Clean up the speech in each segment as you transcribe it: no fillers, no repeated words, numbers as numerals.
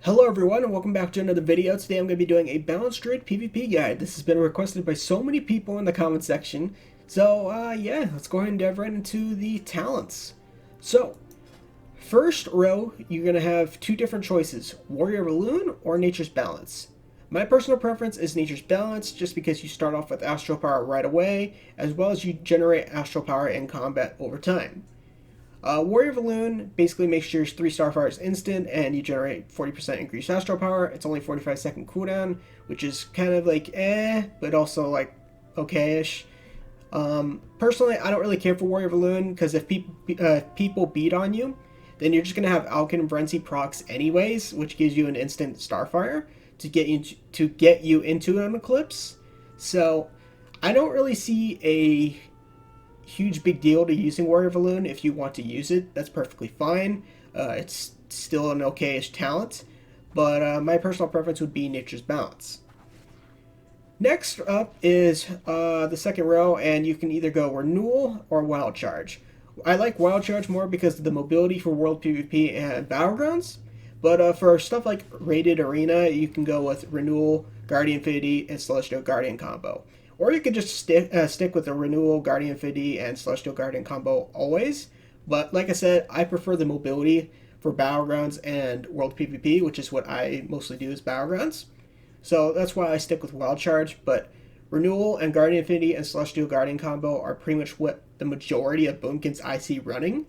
Hello everyone and welcome back to another video. Today I'm going to be doing a balanced druid PvP guide. This has been requested by so many people in the comment section. So yeah, let's go ahead and dive right into the talents. So, first row, you're going to have two different choices, Warrior of Elune or Nature's Balance. My personal preference is Nature's Balance just because you start off with Astral Power right away, as well as you generate Astral Power in combat over time. Warrior of Elune basically makes your 3 Starfires instant and you generate 40% increased Astral Power. It's only 45-second cooldown, which is kind of like but also like okay-ish. Personally, I don't really care for Warrior of Elune because if people beat on you, then you're just going to have Alkin and Frenzy procs anyways, which gives you an instant Starfire to get you into an Eclipse. So I don't really see a huge big deal to using Warrior of Elune. If you want to use it, that's perfectly fine. It's still an okay-ish talent, but my personal preference would be Nature's Balance. Next up is the second row, and you can either go Renewal or Wild Charge. I like Wild Charge more because of the mobility for World PvP and Battlegrounds, but for stuff like Rated Arena, you can go with Renewal, Guardian Affinity, and Celestial Guardian combo. Or you could just stick with the Renewal, Guardian Affinity, and Celestial Guardian combo always. But like I said, I prefer the mobility for Battlegrounds and World PvP, which is what I mostly do is Battlegrounds. So that's why I stick with Wild Charge, but Renewal and Guardian Affinity and Celestial Guardian combo are pretty much what the majority of Boomkins I see running.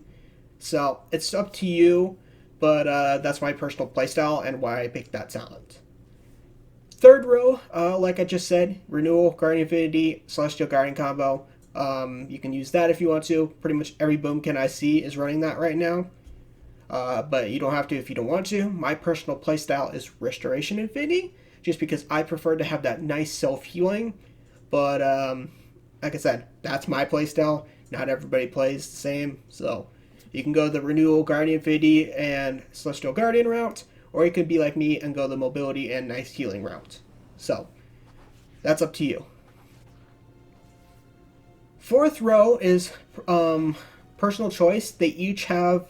So it's up to you, but that's my personal playstyle and why I picked that talent. Third row, like I just said, Renewal, Guardian Affinity, Celestial Guardian combo. You can use that if you want to. Pretty much every Boomkin I see is running that right now. But you don't have to if you don't want to. My personal playstyle is Restoration Affinity, just because I prefer to have that nice self-healing. But like I said, that's my playstyle. Not everybody plays the same. So you can go the Renewal, Guardian Affinity, and Celestial Guardian route. Or you could be like me and go the mobility and nice healing route. So, that's up to you. Fourth row is personal choice. They each have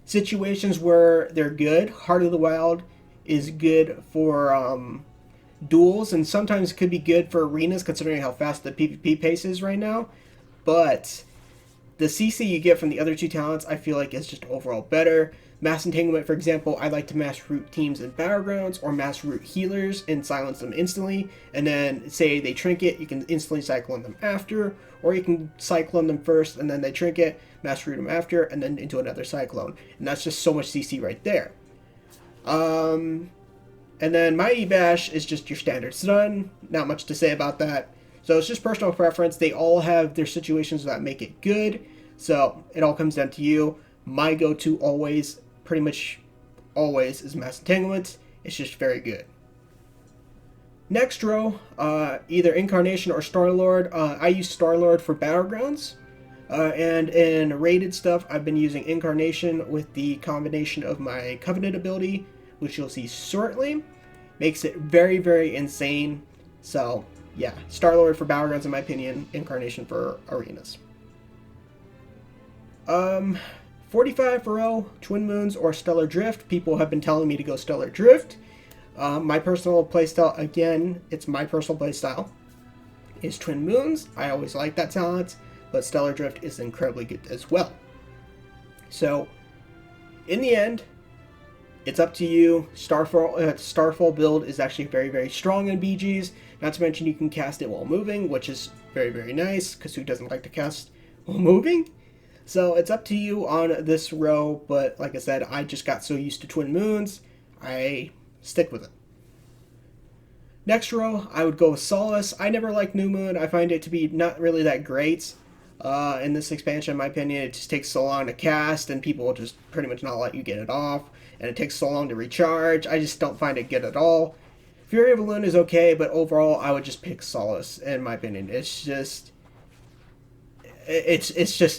situations where they're good. Heart of the Wild is good for duels, and sometimes it could be good for arenas considering how fast the PvP pace is right now. But the CC you get from the other two talents I feel like is just overall better. Mass Entanglement, for example, I like to mass root teams in Battlegrounds or mass root healers and silence them instantly. And then say they trinket, you can instantly cyclone them after, or you can cyclone them first and then they trinket, mass root them after, and then into another cyclone. And that's just so much CC right there. And then Mighty Bash is just your standard stun. Not much to say about that. So it's just personal preference. They all have their situations that make it good. So it all comes down to you. My go-to always, pretty much always, is Mass Entanglement. It's just very good. Next row, either Incarnation or Star-Lord. I use Star-Lord for Battlegrounds. And in rated stuff, I've been using Incarnation with the combination of my Covenant ability, which you'll see shortly. Makes it very, very insane. So, yeah, Star-Lord for Battlegrounds in my opinion, Incarnation for arenas. 45 row, Twin Moons or Stellar Drift. People have been telling me to go Stellar Drift. My personal playstyle, again, it's my personal playstyle, is Twin Moons. I always like that talent, but Stellar Drift is incredibly good as well. So, in the end, it's up to you. Starfall build is actually very, very strong in BGs. Not to mention you can cast it while moving, which is very, very nice, because who doesn't like to cast while moving? So it's up to you on this row, but like I said, I just got so used to Twin Moons, I stick with it. Next row, I would go with Solace. I never liked New Moon. I find it to be not really that great in this expansion, in my opinion. It just takes so long to cast, and people will just pretty much not let you get it off, and it takes so long to recharge. I just don't find it good at all. Fury of Elune is okay, but overall, I would just pick Solace, in my opinion. It's just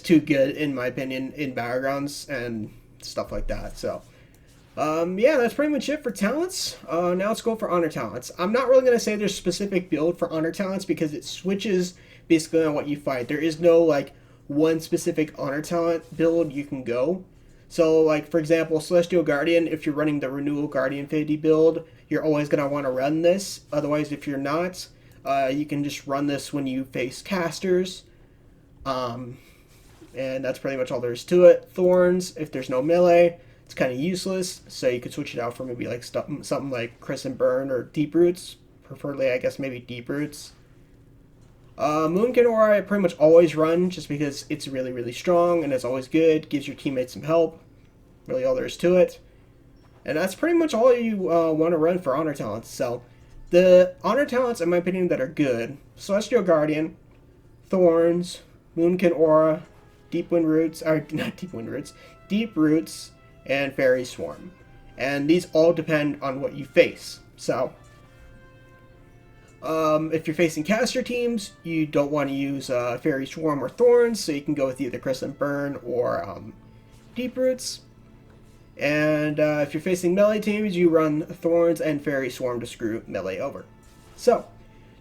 too good in my opinion in Battlegrounds and stuff like that. So yeah, that's pretty much it for talents. Now let's go for honor talents. I'm not really going to say there's a specific build for honor talents because it switches basically on what you fight. There is no like one specific honor talent build you can go. So, like, for example, Celestial Guardian, if you're running the Renewal Guardian 50 build, you're always going to want to run this. Otherwise, if you're not, you can just run this when you face casters. And that's pretty much all there is to it. Thorns, if there's no melee, it's kind of useless. So you could switch it out for maybe like something like Crescent Burn or Deep Roots. Preferably, I guess, maybe Deep Roots. Moonkin Aura I pretty much always run just because it's really, really strong and it's always good. Gives your teammates some help. Really all there is to it. And that's pretty much all you want to run for Honor Talents. So, the Honor Talents, in my opinion, that are good. Celestial Guardian, Thorns, Moonkin Aura, Deep Roots, and Fairy Swarm. And these all depend on what you face. So, if you're facing caster teams, you don't want to use Fairy Swarm or Thorns, so you can go with either Crescent Burn or Deep Roots. And if you're facing melee teams, you run Thorns and Fairy Swarm to screw melee over. So,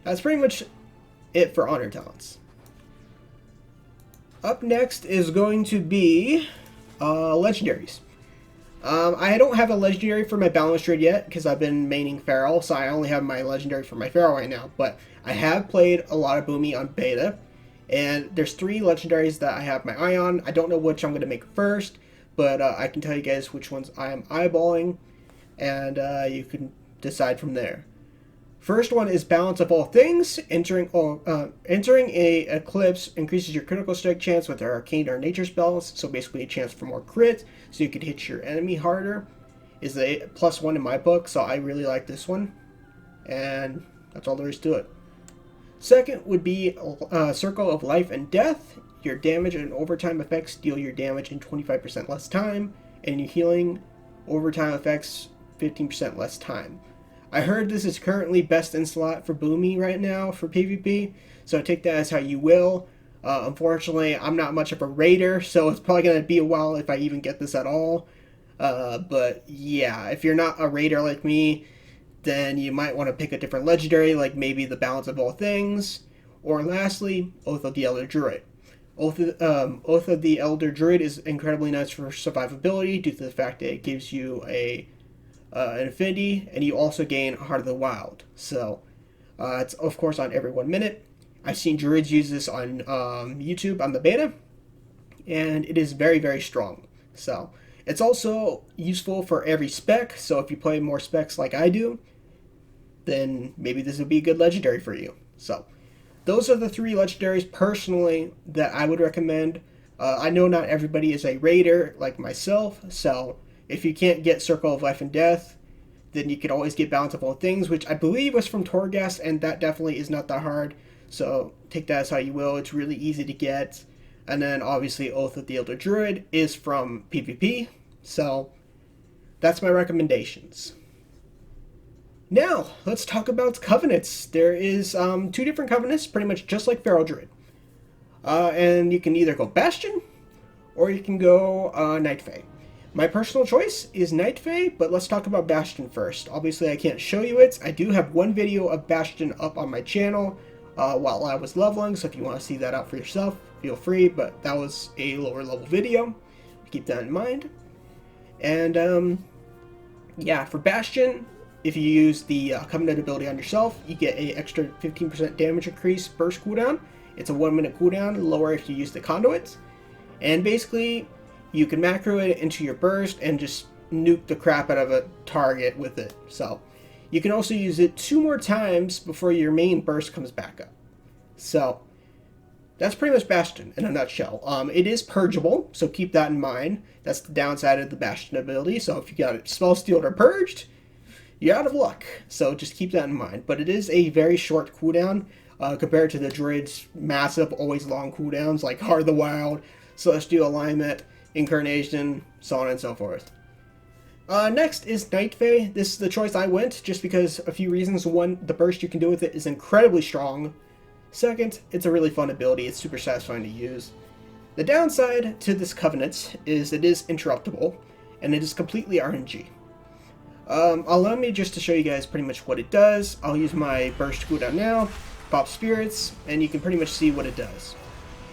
that's pretty much it for Honor Talents. Up next is going to be Legendaries. I don't have a Legendary for my Balance Druid yet, because I've been maining Feral, so I only have my Legendary for my Feral right now. But I have played a lot of Boomy on beta, and there's 3 Legendaries that I have my eye on. I don't know which I'm going to make first, but I can tell you guys which ones I am eyeballing, and you can decide from there. First one is Balance of All Things. Entering a Eclipse increases your critical strike chance with their Arcane or Nature spells, so basically a chance for more crit, so you could hit your enemy harder. Is a +1 in my book, so I really like this one, and that's all there is to it. Second would be Circle of Life and Death. Your damage and overtime effects deal your damage in 25% less time, and your healing overtime effects 15% less time. I heard this is currently best in slot for Boomy right now for PvP, so take that as how you will. Unfortunately, I'm not much of a raider, so it's probably going to be a while if I even get this at all. But yeah, if you're not a raider like me, then you might want to pick a different legendary, like maybe the Balance of All Things. Or lastly, Oath of the Elder Druid. Oath of the Elder Druid is incredibly nice for survivability due to the fact that it gives you an affinity, and you also gain Heart of the Wild. So, it's of course on every 1 minute. I've seen Druids use this on YouTube on the beta, and it is very, very strong. So, it's also useful for every spec, so if you play more specs like I do, then maybe this would be a good legendary for you. So, those are the 3 legendaries personally that I would recommend. I know not everybody is a raider like myself, so if you can't get Circle of Life and Death, then you can always get Balance of All Things, which I believe was from Torghast, and that definitely is not that hard. So take that as how you will. It's really easy to get. And then obviously Oath of the Elder Druid is from PvP. So that's my recommendations. Now, let's talk about covenants. There is 2 different covenants, pretty much just like Feral Druid. And you can either go Bastion, or you can go Night Fae. My personal choice is Night Fae, but let's talk about Bastion first. Obviously, I can't show you it. I do have one video of Bastion up on my channel while I was leveling, so if you want to see that out for yourself, feel free, but that was a lower level video. Keep that in mind. And, yeah, for Bastion, if you use the Covenant ability on yourself, you get an extra 15% damage increase burst cooldown. It's a 1 minute cooldown, lower if you use the Conduit. And basically, you can macro it into your burst and just nuke the crap out of a target with it. So, you can also use it 2 more times before your main burst comes back up. So, that's pretty much Bastion in a nutshell. It is purgeable, so keep that in mind. That's the downside of the Bastion ability. So if you got it spell stealed or purged, you're out of luck. So just keep that in mind. But it is a very short cooldown compared to the Druid's massive, always long cooldowns like Heart of the Wild, Celestial Alignment, Incarnation, so on and so forth. Next is Night Fae. This is the choice I went just because a few reasons. One, the burst you can do with it is incredibly strong. Second, it's a really fun ability. It's super satisfying to use. The downside to this Covenant is it is interruptible, and it is completely RNG. Allow me just to show you guys pretty much what it does. I'll use my burst cooldown now, pop spirits, and you can pretty much see what it does.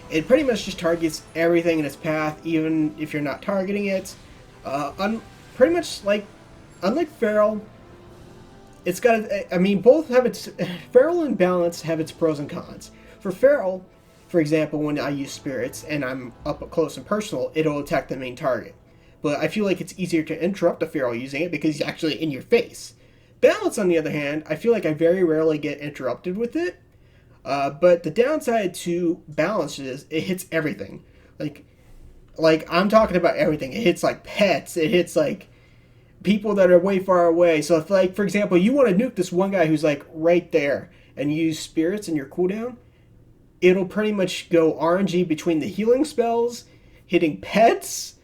It pretty much just targets everything in its path, even if you're not targeting it. Pretty much like, unlike Feral, it's got, I mean, both have its, Feral and Balance have its pros and cons. For Feral, for example, when I use Spirits and I'm up close and personal, it'll attack the main target. But I feel like it's easier to interrupt a Feral using it because he's actually in your face. Balance, on the other hand, I feel like I very rarely get interrupted with it. But the downside to Balance is it hits everything. Like I'm talking about everything. It hits like pets. It hits like people that are way far away. So if, like, for example, you want to nuke this one guy who's like right there and use Spirits in your cooldown, it'll pretty much go RNG between the healing spells, hitting pets,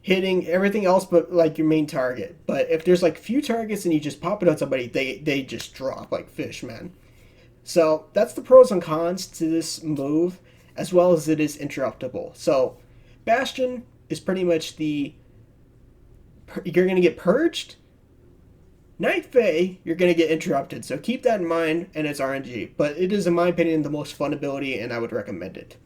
hitting everything else but like your main target. But if there's like few targets and you just pop it on somebody, they just drop like fish, man. So that's the pros and cons to this move, as well as it is interruptible. So Bastion is pretty much the, you're going to get purged. Night Fae, you're going to get interrupted. So keep that in mind, and it's RNG. But it is, in my opinion, the most fun ability, and I would recommend it.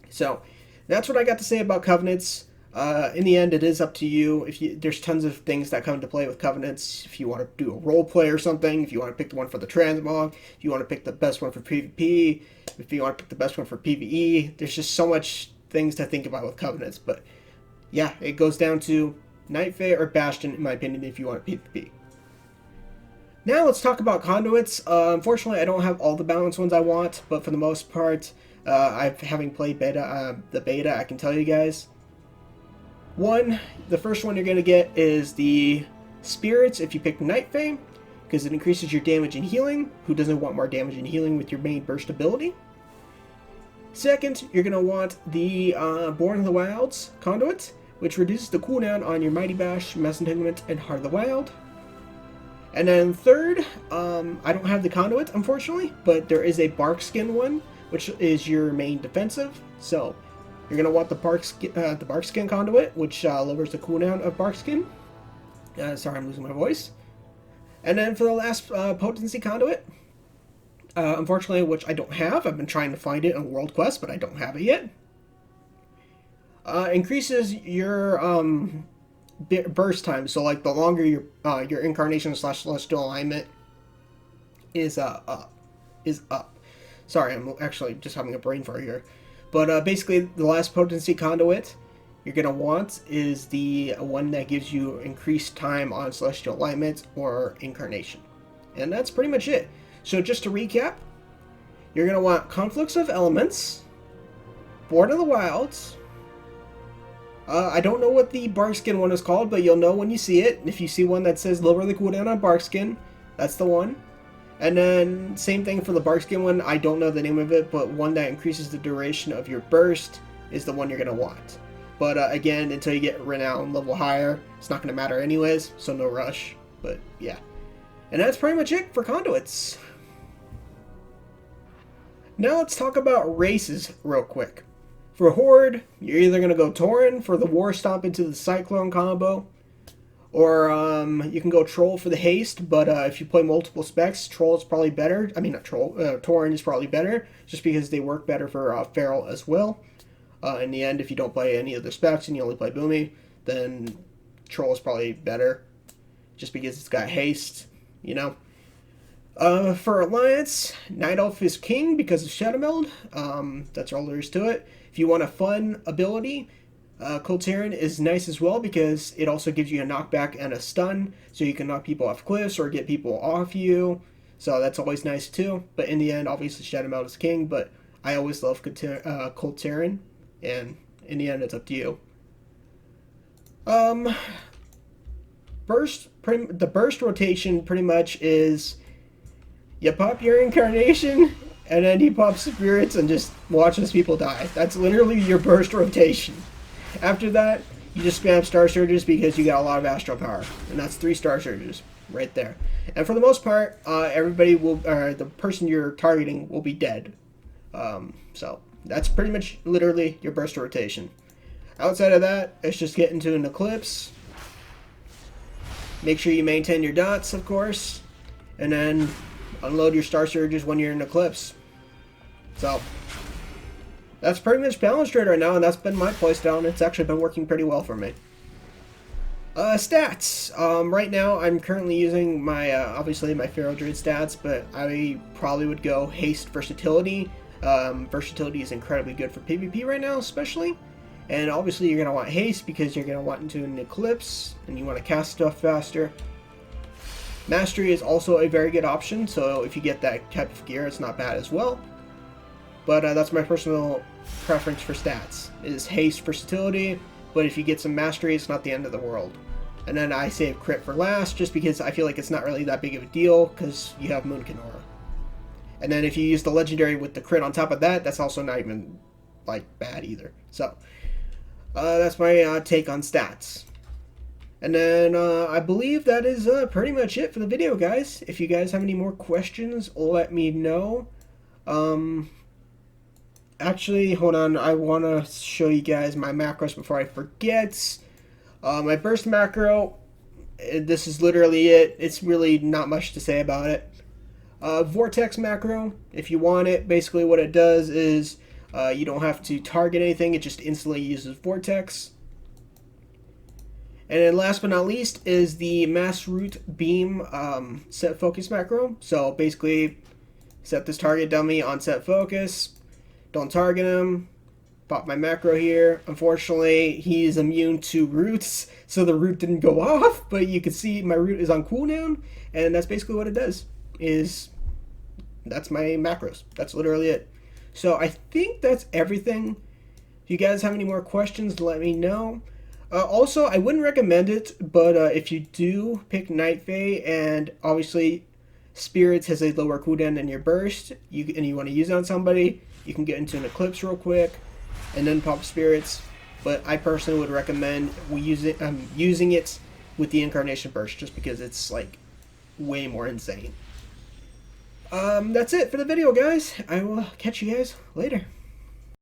So that's what I got to say about Covenants. In the end, it is up to you. There's tons of things that come into play with Covenants. If you want to do a role play or something, if you want to pick the one for the transmog, if you want to pick the best one for PvP, if you want to pick the best one for PvE, there's just so much things to think about with Covenants. But yeah, it goes down to Night Fae or Bastion, in my opinion, if you want PvP. Now let's talk about Conduits. Unfortunately, I don't have all the balanced ones I want, but for the most part, having played the beta, I can tell you guys. The first one you're going to get is the Spirits if you pick Night Fae, because it increases your damage and healing. Who doesn't want more damage and healing with your main burst ability? Second, you're going to want the Born in the Wilds Conduit, which reduces the cooldown on your Mighty Bash, Mass Entanglement, and Heart of the Wild. And then third, I don't have the Conduit, unfortunately, but there is a Barkskin one, which is your main defensive. So you're going to want the Barkskin Conduit, which lowers the cooldown of Barkskin. Sorry, I'm losing my voice. And then for the last Potency Conduit, unfortunately, which I don't have. I've been trying to find it on World Quest, but I don't have it yet. Increases your burst time. So like the longer your incarnation / celestial alignment is up. Sorry, I'm actually just having a brain fart here. But basically, the last Potency Conduit you're going to want is the one that gives you increased time on celestial alignment or incarnation. And that's pretty much it. So just to recap, you're going to want Conflicts of Elements, Born of the Wilds. I don't know what the Barkskin one is called, but you'll know when you see it. If you see one that says lower the cooldown on Barkskin, that's the one. And then same thing for the Barkskin one. I don't know the name of it, but one that increases the duration of your burst is the one you're going to want. But again, until you get Renown level higher, it's not going to matter anyways, so no rush. But yeah. And that's pretty much it for Conduits. Now let's talk about races real quick. For Horde, you're either going to go Tauren for the War Stomp into the Cyclone combo, or you can go Troll for the Haste, but if you play multiple specs, Troll is probably better. I mean, not Troll, Tauren is probably better, just because they work better for Feral as well. In the end, if you don't play any other specs and you only play Boomy, then Troll is probably better, just because it's got Haste, you know. For Alliance, Night Elf is king because of Shadow Meld. That's all there is to it. If you want a fun ability, Coltarian is nice as well because it also gives you a knockback and a stun, so you can knock people off cliffs or get people off you. So that's always nice too. But in the end, obviously Shadow Meld is king, but I always love Coltarian, and in the end, it's up to you. The burst rotation pretty much is you pop your incarnation, and then he pops spirits and just watches people die. That's literally your burst rotation. After that, you just spam Star Surges because you got a lot of Astral Power. And that's 3 Star Surges right there. And for the most part, everybody will, the person you're targeting will be dead. So that's pretty much literally your burst rotation. Outside of that, it's just get into an Eclipse. Make sure you maintain your dots, of course. And then unload your Star Surges when you're in Eclipse. So that's pretty much Balanced Druid right now, and that's been my playstyle, and it's actually been working pretty well for me. Stats. Right now I'm currently using my, obviously my Feral Druid stats, but I probably would go Haste Versatility. Versatility is incredibly good for PvP right now, especially. And obviously you're going to want Haste because you're going to want into an Eclipse, and you want to cast stuff faster. Mastery is also a very good option, so if you get that type of gear, it's not bad as well. But that's my personal preference for stats, is Haste Versatility, but if you get some Mastery, it's not the end of the world. And then I save Crit for last, just because I feel like it's not really that big of a deal, because you have Moonkin Aura. And then if you use the Legendary with the Crit on top of that, that's also not even, like, bad either. So, that's my take on stats. And then I believe that is pretty much it for the video, guys. If you guys have any more questions, let me know. Actually, hold on. I want to show you guys my macros before I forget. My burst macro, this is literally it. It's really not much to say about it. Vortex macro, if you want it, basically what it does is you don't have to target anything. It just instantly uses Vortex. And then last but not least is the Mass Root Beam set focus macro. So basically, set this target dummy on set focus. Don't target him. Pop my macro here. Unfortunately, he's immune to roots, so the root didn't go off, but you can see my root is on cooldown, and that's basically what it does. That's my macros. That's literally it. So I think that's everything. If you guys have any more questions, let me know. Also, I wouldn't recommend it, but if you do pick Night Fae, and obviously Spirits has a lower cooldown than your Burst, and you want to use it on somebody, you can get into an Eclipse real quick, and then pop Spirits. But I personally would recommend using it with the Incarnation Burst, just because it's like way more insane. That's it for the video, guys. I will catch you guys later.